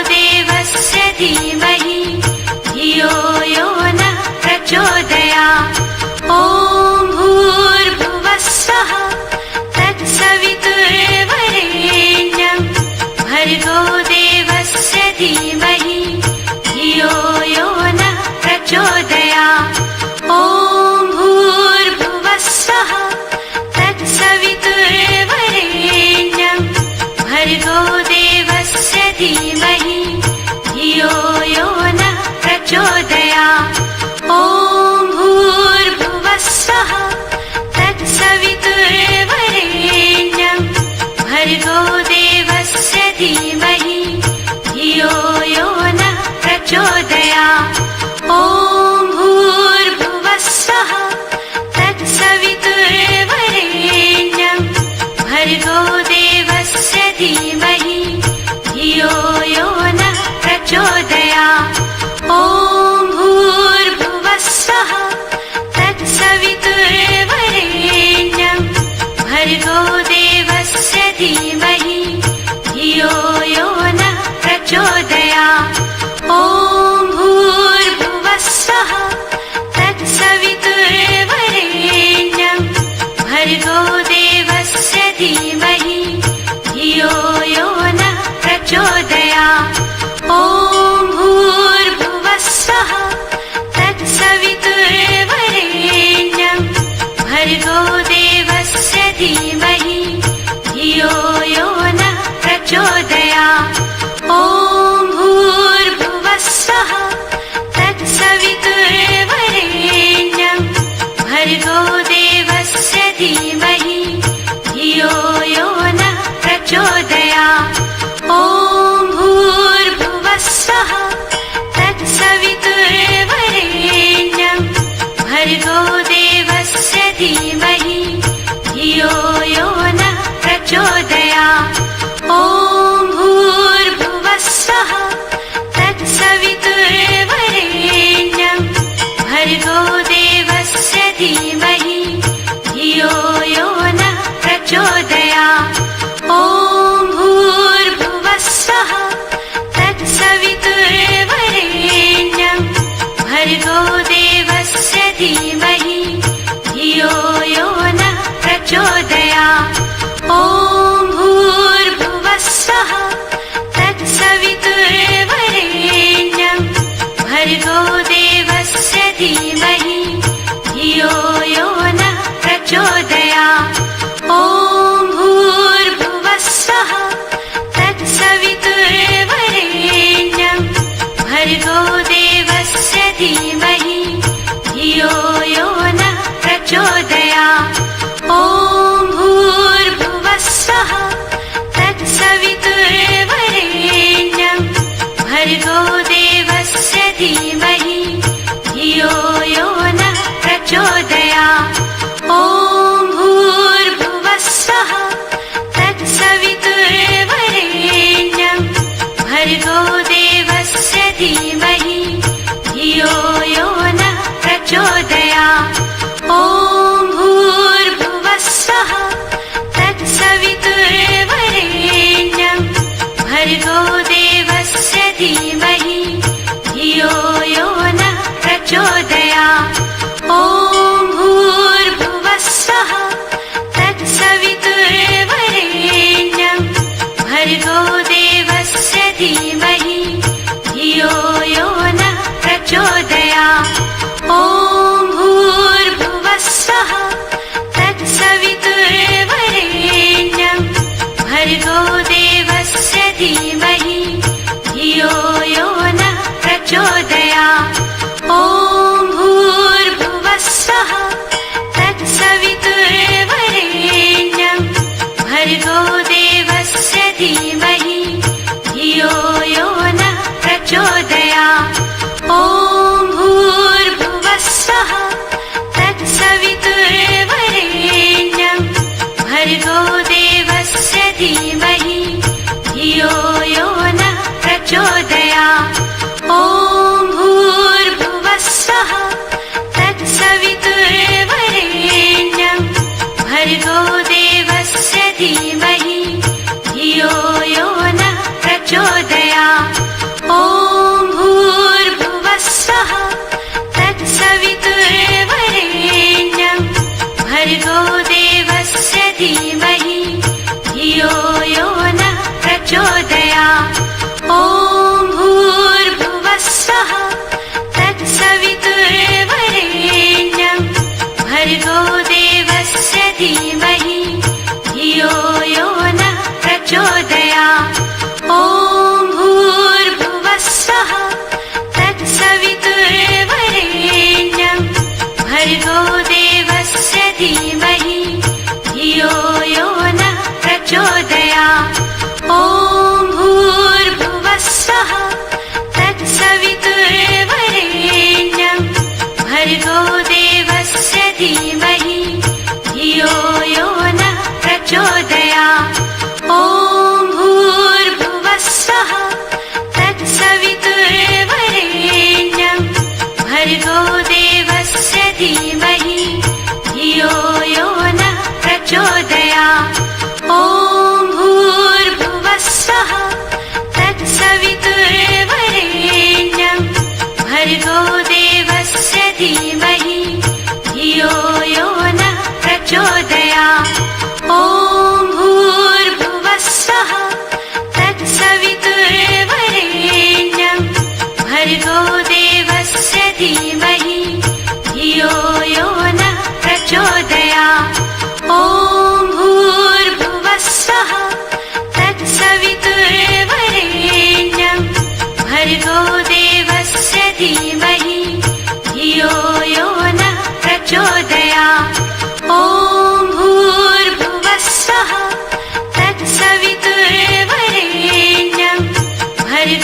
देवस्य धीमहि धियो यो नः प्रचोदयात्। ॐ भूर्भुवः स्वः तत्सवितुर्वरेण्यं भर्गो देवस्य धीमहि धियो यो नः प्रचोदयात्। ॐ भूर्भुवः स्वः तत्सवितुर्वरेण्यं भर्गो देवस्य धीमहि धियो यो नः प्रचोदयात्। ॐ भूर्भुवः स्वः तत्सवितुर्वरेण्यं भर्गो देवस्य धीमहि धियो यो नः प्रचोदयात्। ॐ भूर्भुवः स्वः तत्सवितुर्वरेण्यं भर्गो देवस्य धीमहि धियो यो नः प्रचोदयात्। ॐ भूर्भुवः स्वः तत्सवितुर्वरेण्यं भर्गो देवस्य धीमहि धियो यो नः प्रचोदयात्। ॐ भूर्भुवः स्वः तत्सवितुर्वरेण्यं भर्गो देवस्य धीमहि धियो यो नः प्रचोदयात्। ॐ भूर्भुवः स्वः तत्सवितुर्वरेण्यं भर्गो देवस्य धीमहि धियो यो नः प्रचोदयात्। ॐ भूर्भुवः स्वः तत्सवितुर्वरेण्यं भर्गो देवस्य धीमहि धियो यो नः प्रचोदयात्। ॐ भूर्भुवः स्वः तत्सवितुर्वरेण्यं भर्गो देवस्य धीमहि धियो यो नः प्रचोदयात्। ॐ भूर्भुवः स्वः तत्सवितुर्वरेण्यं भर्गो देवस्य धीमहि धियो यो नः प्रचोदयात्। ॐ भूर्भुवः स्वः तत्सवितुर्वरेण्यं भर्गो देवस्य धीमहि धियो यो नः प्रचोदयात्। ॐ भूर्भुवः स्वः तत्सवितुर्वरेण्यं भर्गो देवस्य धीमहि धियो यो नः प्रचोदयात्। ॐ भूर्भुवः स्वः तत्सवितुर्वरेण्यं भर्गो देवस्य धीमहि धियो यो नः प्रचोदयात्। ॐ भूर्भुवः स्वः तत्सवितुर्वरेण्यं भर्गो देवस्य धीमहि धियो यो नः प्रचोदयात्। ॐ भूर्भुवः स्वः तत्सवितुर्वरेण्यं भर्गो देवस्य धीमहि धियो यो नः प्रचोदयात्। ॐ भूर्भुवः स्वः तत्सवितुर्वरेण्यं भर्गो देवस्य धीमहि धियो यो नः प्रचोदयात्। ॐ भूर्भुवः स्वः तत्सवितुर्वरेण्यं भर्गो देवस्य धीमहि धियो यो नः प्रचोदयात्। ॐ भूर्भुवः स्वः तत्सवितुर्वरेण्यं भर्गो देवस्य धीमहि धियो यो नः प्रचोदयात्। ॐ भूर्भुवः स्वः तत्सवितुर्वरेण्यं भर्गो देवस्य धीमहि धियो यो नः प्रचोदयात्। ॐ भूर्भुवः स्वः तत्सवितुर्वरेण्यं भर्गो देवस्य धीमहि धियो यो नः प्रचोदयात्। ॐ भूर्भुवः स्वः तत्सवितुर्वरेण्यं भर्गो देवस्य धीमहि धियो यो नः प्रचोदयात्।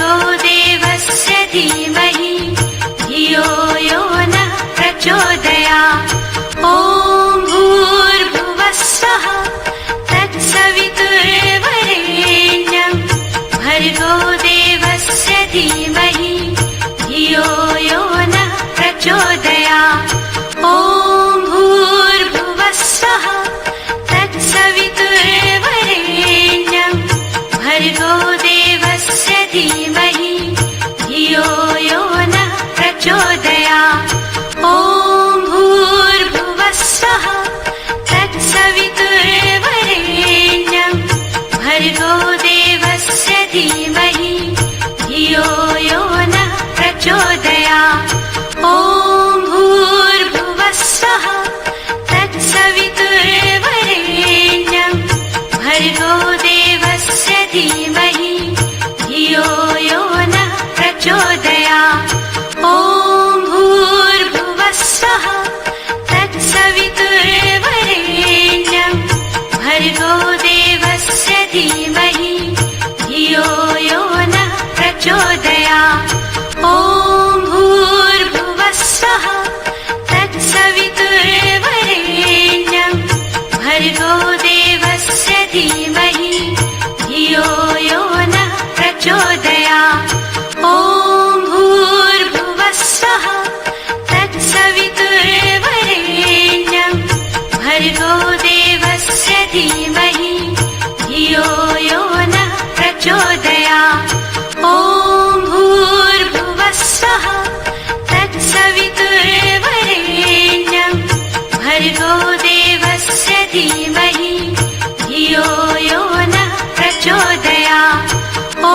भर्गो देवस्य धीमहि धियो यो नः प्रचोदयात्। ॐ भूर्भुवः स्वः तत्सवितुर्वरेण्यं भर्गो देवस्य धीमहि धियो यो नः प्रचोदयात्। ॐ भूर्भुवः स्वः तत्सवितुर्वरेण्यं भर्गो देवस्य धीमहि धियो यो नः प्रचोदयात्। ॐ भूर्भुवः स्वः तत्सवितुर्वरेण्यं भर्गो देवस्य धीमहि धियो यो नः प्रचोदयात्। ॐ भूर्भुवः स्वः तत्सवितुर्वरेण्यं भर्गो देवस्य धीमहि धियो यो नः प्रचोदयात्। ॐ भूर्भुवः स्वः तत्सवितुर्वरेण्यं भर्गो देवस्य धीमहि धियो यो नः प्रचोदयात्। ॐ भूर्भुवः स्वः तत्सवितुर्वरेण्यं भर्गो देवस्य धीमहि धियो यो नः प्रचोदयात्। ॐ भूर्भुवः स्वः तत्सवितुर्वरेण्यं भर्गो देवस्य धीमहि धियो यो नः प्रचोदयात्। ॐ भूर्भुवः स्वः तत्सवितुर्वरेण्यं भर्गो देवस्य धीमहि धियो यो नः प्रचोदयात्। ॐ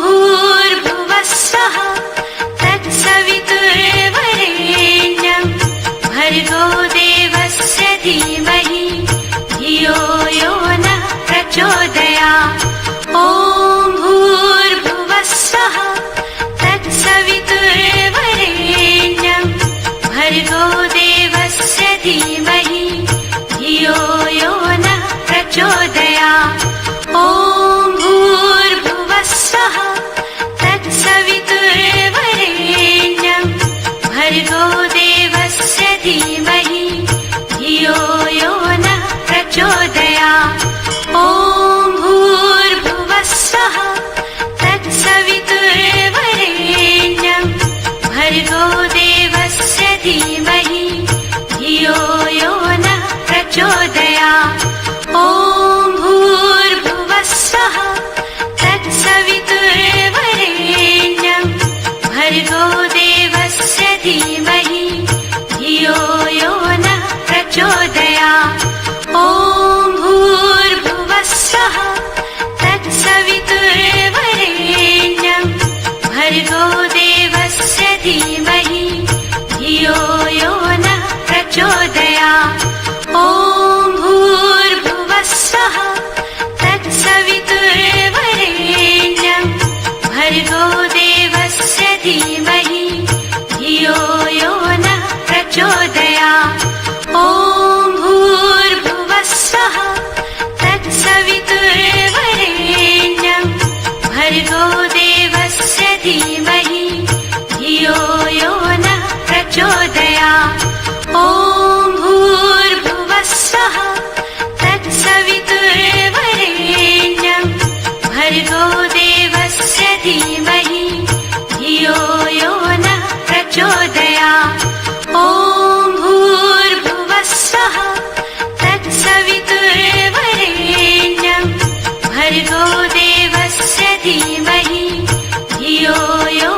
भूर्भुवः स्वः तत्सवितुर्वरेण्यं भर्गो देवस्य धीमहि धियो यो नः प्रचोदयात्। ॐ भूर्भुवः स्वः तत्सवितुर्वरेण्यं भर्गो देवस्य धीमहि धियो यो नः प्रचोदयात्। ॐ भूर्भुवः स्वः तत्सवितुर्वरेण्यं भर्गो देवस्य धीमहि धियो यो नः प्रचोदयात्। ॐ भूर्भुवः स्वः तत्सवितुर्वरेण्यं भर्गो देवस्य धीमहि धियो यो नः प्रचोदयात्। ॐ भूर्भुवः स्वः तत्सवितुर्वरेण्यं भर्गो देवस्य धीमहि धियो यो नः प्रचोदयात्। ॐ भूर्भुवः स्वः तत्सवितुर्वरेण्यं भर्गो देवस्य धीमहि धियो यो नः प्रचोदयात्। ॐ भूर्भुवः स्वः तत्सवितुर्वरेण्यं भर्गो देवस्य धीमहि धियो यो नः प्रचोदयात्। ॐ भूर्भुवः स्वः तत्सवितुर्वरेण्यं भर्गो देवस्य धीमहि धियो यो नः प्रचोदयात्। ॐ भूर्भुवः स्वः तत्सवितुर्वरेण्यं भर्गो देवस्य धीमहि धियो यो नः प्रचोदयात्। ॐ भूर्भुवः स्वः तत्सवितुर्वरेण्यं भर्गो देवस्य धीमहि धियो यो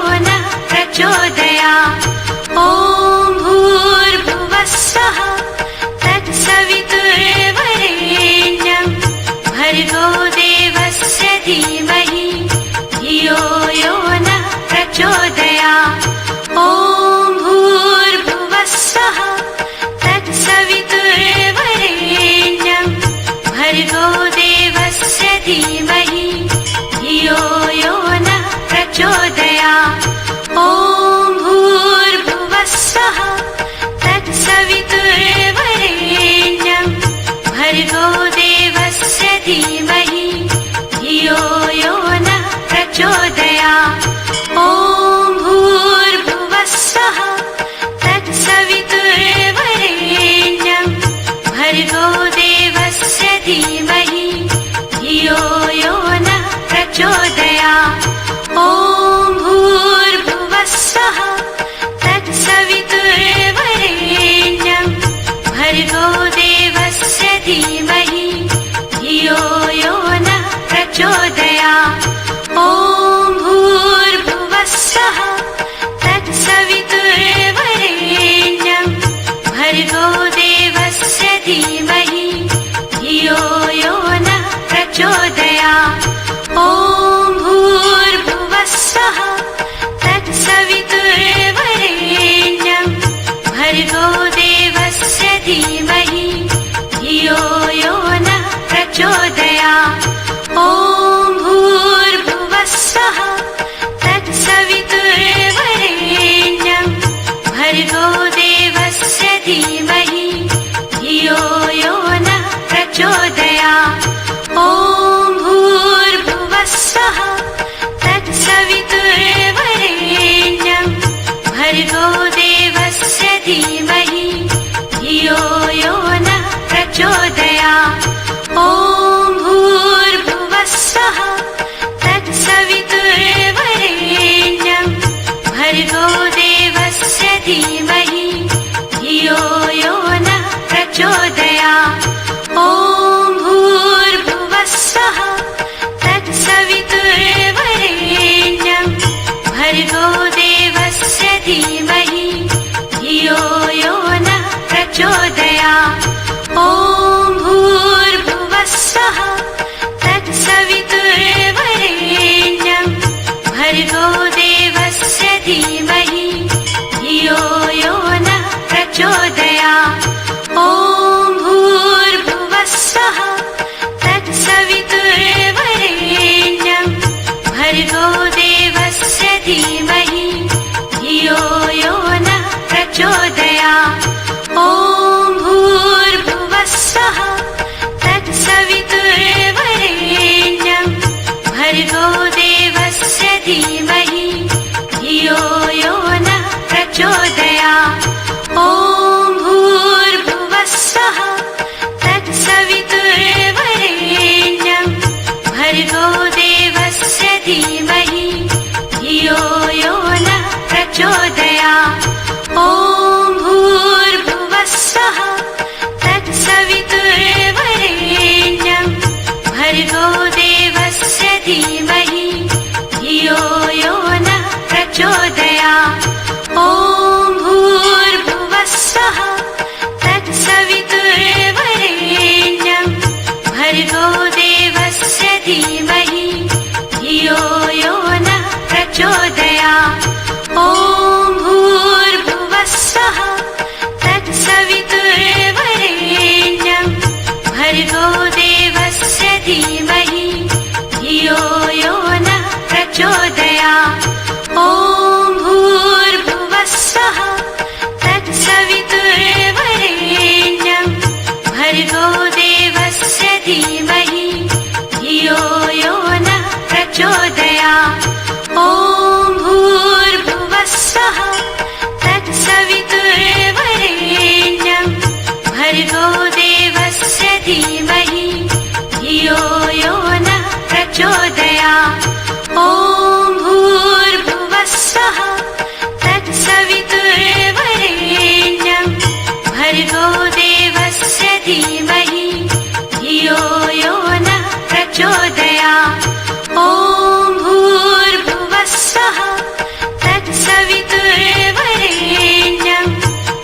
भर्गो देवस्य धीमहि धियो यो नः प्रचोदयात्। ॐ भूर्भुवः स्वः तत्सवितुर्वरेण्यं भर्गो देवस्य धीमहि धियो यो नः प्रचोदयात्। ॐ भूर्भुवः स्वः तत्सवितुर्वरेण्यं भर्गो देवस्य धीमहि धियो यो नः प्रचोदयात्। ॐ भूर्भुवः स्वः तत्सवितुर्वरेण्यं भर्गो देवस्य धीमहि धियो यो नः प्रचोदयात्। ॐ भूर्भुवः स्वः तत्सवितुर्वरेण्यं भर्गो देवस्य धीमहि धियो यो नः प्रचोदयात्। ॐ भूर्भुवः स्वः तत्सवितुर्वरेण्यं भर्गो देवस्य धीमहि धियो यो नः प्रचोदयात्। ॐ भूर्भुवः स्वः तत्सवितुर्वरेण्यं भर्गो देवस्य धीमहि धियो यो नः प्रचोदयात्। ॐ भूर्भुवः स्वः तत्सवितुर्वरेण्यं भर्गो देवस्य धीमहि धियो यो नः प्रचोदयात्। ॐ भूर्भुवः स्वः तत्सवितुर्वरेण्यं भर्गो देवस्य धीमहि धियो यो नः प्रचोदयात्। ॐ भूर्भुवः स्वः तत्सवितुर्वरेण्यं भर्गो देवस्य धीमहि धियो यो नः प्रचोदयात्। ॐ भूर्भुवः स्वः तत्सवितुर्वरेण्यं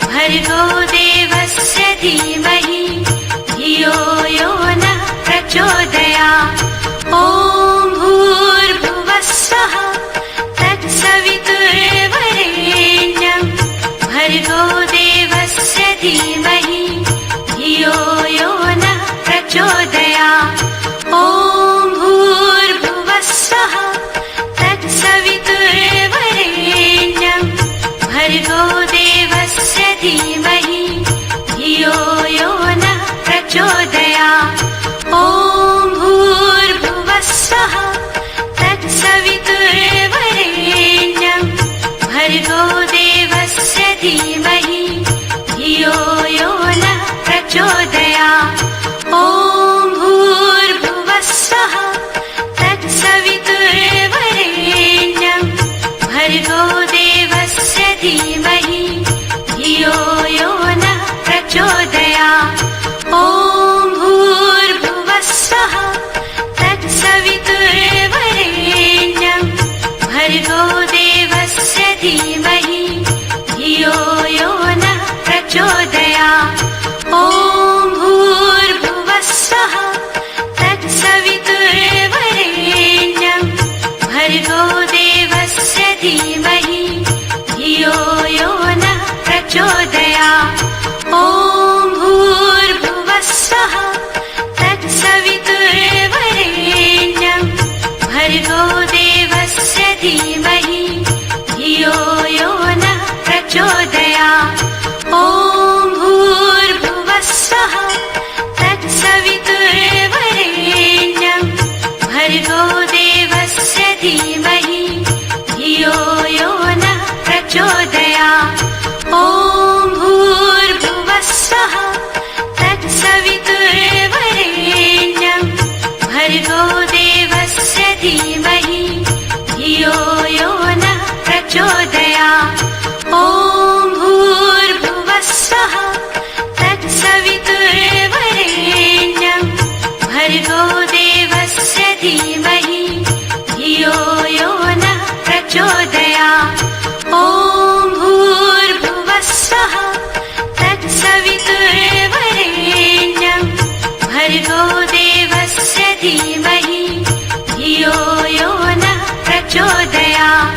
भर्गो देवस्य धीमहि धियो यो नः प्रचोदयात्। ॐ भूर्भुवः स्वः तत्सवितुर्वरेण्यं भर्गो देवस्य धीमहि धियो यो नः प्रचोदयात्। ॐ भूर्भुवः स्वः तत्सवितुर्वरेण्यं भर्गो देवस्य धीमहि धियो यो नः प्रचोदयात्। ॐ भूर्भुवः स्वः तत्सवितुर्वरेण्यं भर्गो देवस्य धीमहि धियो यो नः प्रचोदयात्। ॐ भूर्भुवः स्वः तत्सवितुर्वरेण्यं भर्गो देवस्य धीमहि धियो यो नः प्रचोदयात्। ॐ भूर्भुवः स्वः तत्सवितुर्वरेण्यं भर्गो देवस्य धीमहि धियो यो नः प्रचोदयात्। ॐ भूर्भुवः स्वः तत्सवितुर्वरेण्यं भर्गो देवस्य धीमहि धियो यो नः प्रचोदयात्। ॐ भूर्भुवः स्वः तत्सवितुर्वरेण्यं भर्गो देवस्य धीमहि धियो यो नः प्रचोदयात्। ॐ भूर्भुवः स्वः तत्सवितुर्वरेण्यं भर्गो देवस्य धीमहि धियो यो नः प्रचोदयात्। ॐ भूर्भुवः स्वः तत्सवितुर्वरेण्यं भर्गो देवस्य धीमहि धियो यो नः प्रचोदयात्। ॐ भूर्भुवः स्वः तत्सवितुर्वरेण्यं भर्गो देवस्य धीमहि धियो यो नः प्रचोदयात्। ॐ भूर्भुवः स्वः तत्सवितुर्वरेण्यं भर्गो देवस्य धीमहि धियो यो नः प्रचोदयात्।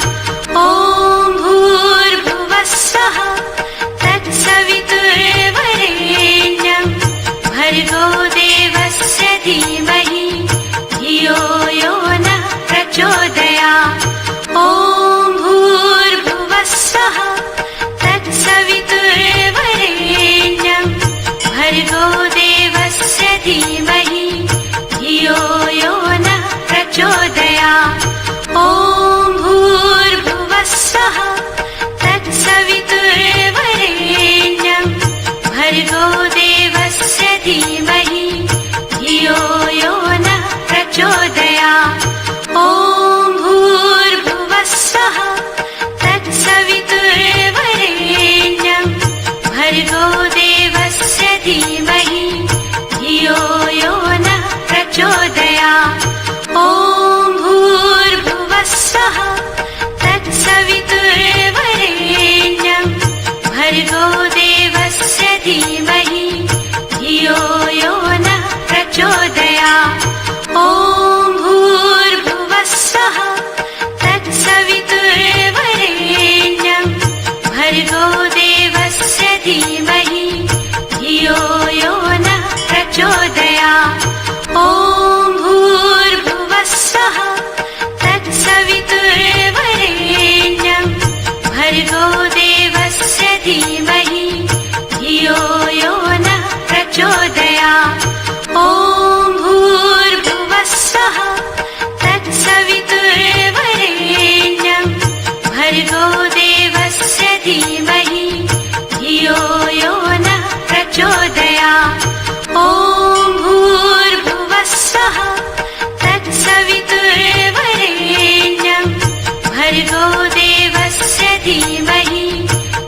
भर्गो देवस्य धीमहि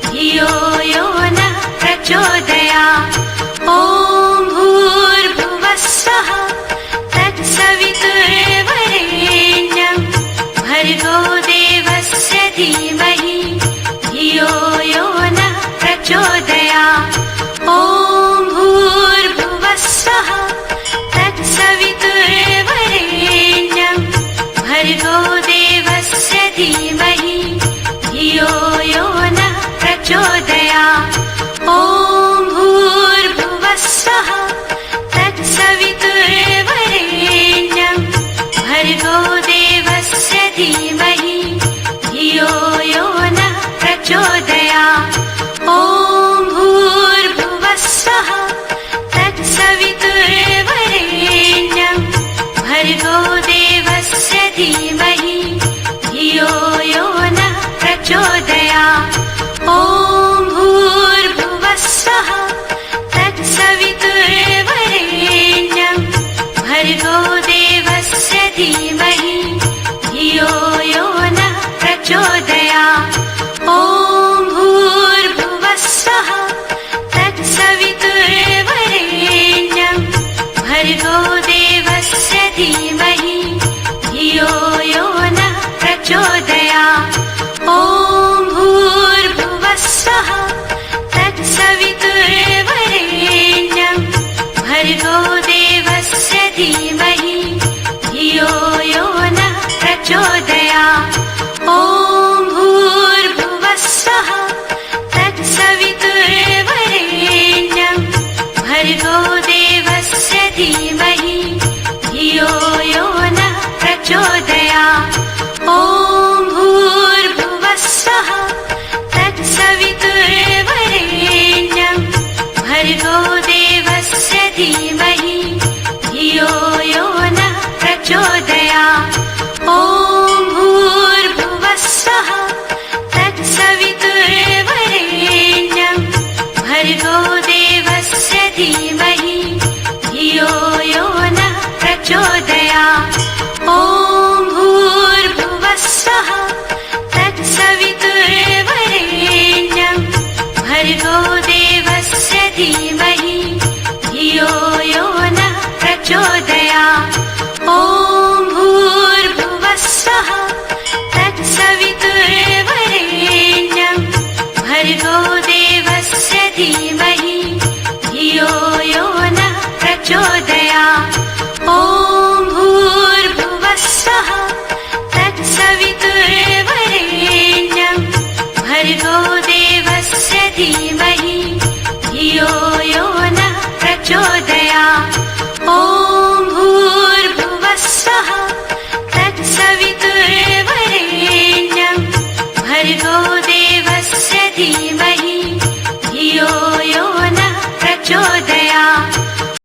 धियो यो नः प्रचोदयात्। ॐ भूर्भुवः स्वः तत्सवितुर्वरेण्यं भर्गो देवस्य धीमहि धियो यो नः प्रचोदयात्। ॐ भूर्भुवः स्वः तत्सवितुर्वरेण्यं भर्गो देवस्य धीमहि धियो यो नः प्रचोदयात्। ॐ भूर्भुवः स्वः तत्सवितुर्वरेण्यं भर्गो देवस्य धीमहि धियो यो नः प्रचोदयात्। ॐ भूर्भुवः स्वः तत्सवितुर्वरेण्यं भर्गो देवस्य धीमहि धियो यो नः प्रचोदयात्। ॐ भूर्भुवः स्वः तत्सवितुर्वरेण्यं भर्गो देवस्य धीमहि धियो यो नः प्रचोदयात्। ॐ भूर्भुवः स्वः तत्सवितुर्वरेण्यं भर्गो देवस्य धीमहि धियो यो नः प्रचोदयात्। ॐ भूर्भुवः स्वः तत्सवितुर्वरेण्यं भर्गो देवस्य धीमहि धियो यो नः प्रचोदयात्। ॐ भूर्भुवः स्वः तत्सवितुर्वरेण्यं भर्गो देवस्य धीमहि धियो यो नः प्रचोदयात्। ॐ भूर्भुवः स्वः तत्सवितुर्वरेण्यं भर्गो देवस्य धीमहि धियो यो नः प्रचोदयात्। ॐ भूर्भुवः स्वः तत्सवितुर्वरेण्यं भर्गो देवस्य धीमहि धियो यो नः प्रचोदयात्। ॐ भूर्भुवः स्वः तत्सवितुर्वरेण्यं भर्गो देवस्य धीमहि धियो यो नः प्रचोदयात्। ॐ भूर्भुवः स्वः तत्सवितुर्वरेण्यं भर्गो देवस्य धीमहि धियो यो नः प्रचोदयात्। ॐ भूर्भुवः स्वः तत्सवितुर्वरेण्यं भर्गो देवस्य धीमहि धियो यो नः प्रचोदयात्। ॐ भूर्भुवः स्वः तत्सवितुर्वरेण्यं भर्गो देवस्य धीमहि धियो